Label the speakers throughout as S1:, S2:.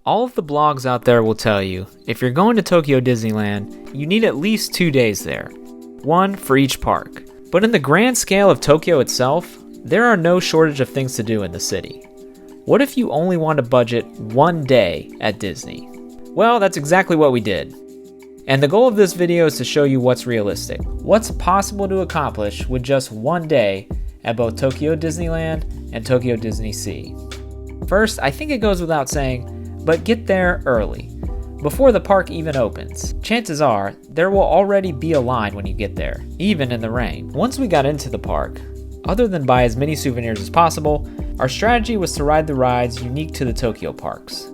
S1: All of the blogs out there will tell you, if you're going to Tokyo Disneyland, you need at least 2 days there. One for each park. But in the grand scale of Tokyo itself, there are no shortage of things to do in the city. What if you only want to budget 1 day at Disney? Well, that's exactly what we did. And the goal of this video is to show you what's realistic, what's possible to accomplish with just 1 day at both Tokyo Disneyland and Tokyo DisneySea. First, I think it goes without saying, but get there early, before the park even opens. Chances are, there will already be a line when you get there, even in the rain. Once we got into the park, other than buy as many souvenirs as possible, our strategy was to ride the rides unique to the Tokyo parks,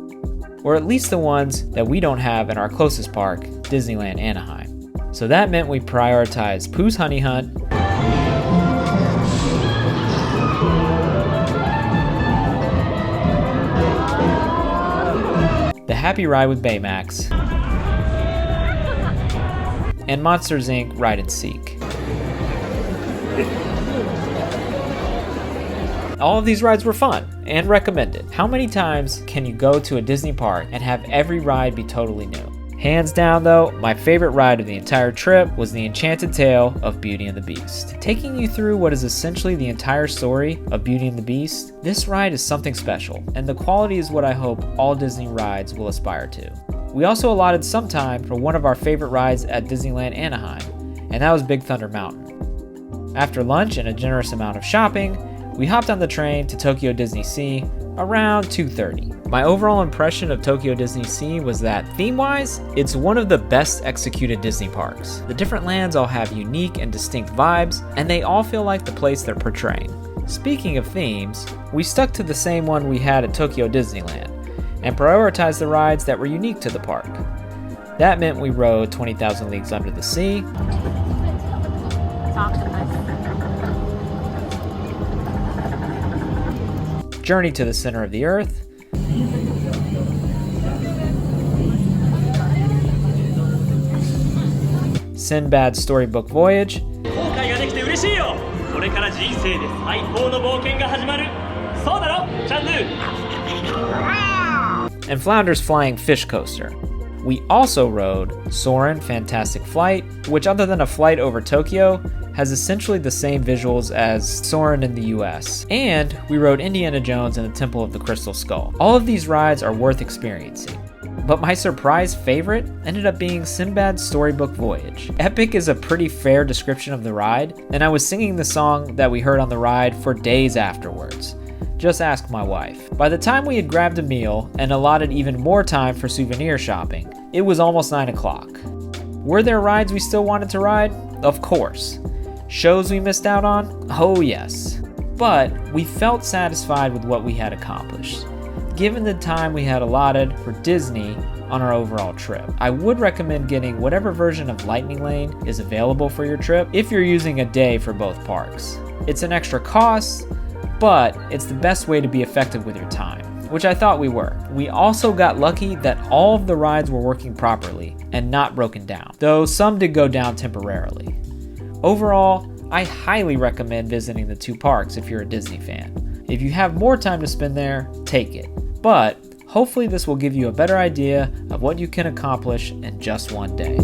S1: or at least the ones that we don't have in our closest park, Disneyland Anaheim. So that meant we prioritized Pooh's Honey Hunt, the Happy Ride with Baymax, and Monsters Inc. Ride and Seek. All of these rides were fun and recommended. How many times can you go to a Disney park and have every ride be totally new? Hands down though, my favorite ride of the entire trip was the Enchanted Tale of Beauty and the Beast. Taking you through what is essentially the entire story of Beauty and the Beast, this ride is something special, and the quality is what I hope all Disney rides will aspire to. We also allotted some time for one of our favorite rides at Disneyland Anaheim, and that was Big Thunder Mountain. After lunch and a generous amount of shopping, we hopped on the train to Tokyo DisneySea around 2:30. My overall impression of Tokyo DisneySea was that, theme-wise, it's one of the best executed Disney parks. The different lands all have unique and distinct vibes, and they all feel like the place they're portraying. Speaking of themes, we stuck to the same one we had at Tokyo Disneyland, and prioritized the rides that were unique to the park. That meant we rode 20,000 Leagues Under the Sea, Journey to the Center of the Earth, Sinbad's Storybook Voyage, and Flounder's Flying Fish Coaster. We also rode Soarin' Fantastic Flight, which other than a flight over Tokyo, has essentially the same visuals as Soarin' in the US. And we rode Indiana Jones and the Temple of the Crystal Skull. All of these rides are worth experiencing. But my surprise favorite ended up being Sinbad's Storybook Voyage. Epic is a pretty fair description of the ride, and I was singing the song that we heard on the ride for days afterwards. Just ask my wife. By the time we had grabbed a meal and allotted even more time for souvenir shopping, it was almost 9 o'clock. Were there rides we still wanted to ride? Of course. Shows we missed out on? Oh yes. But we felt satisfied with what we had accomplished, given the time we had allotted for Disney on our overall trip. I would recommend getting whatever version of Lightning Lane is available for your trip if you're using a day for both parks. It's an extra cost, but it's the best way to be effective with your time, which I thought we were. We also got lucky that all of the rides were working properly and not broken down, though some did go down temporarily. Overall, I highly recommend visiting the two parks if you're a Disney fan. If you have more time to spend there, take it. But hopefully this will give you a better idea of what you can accomplish in just 1 day.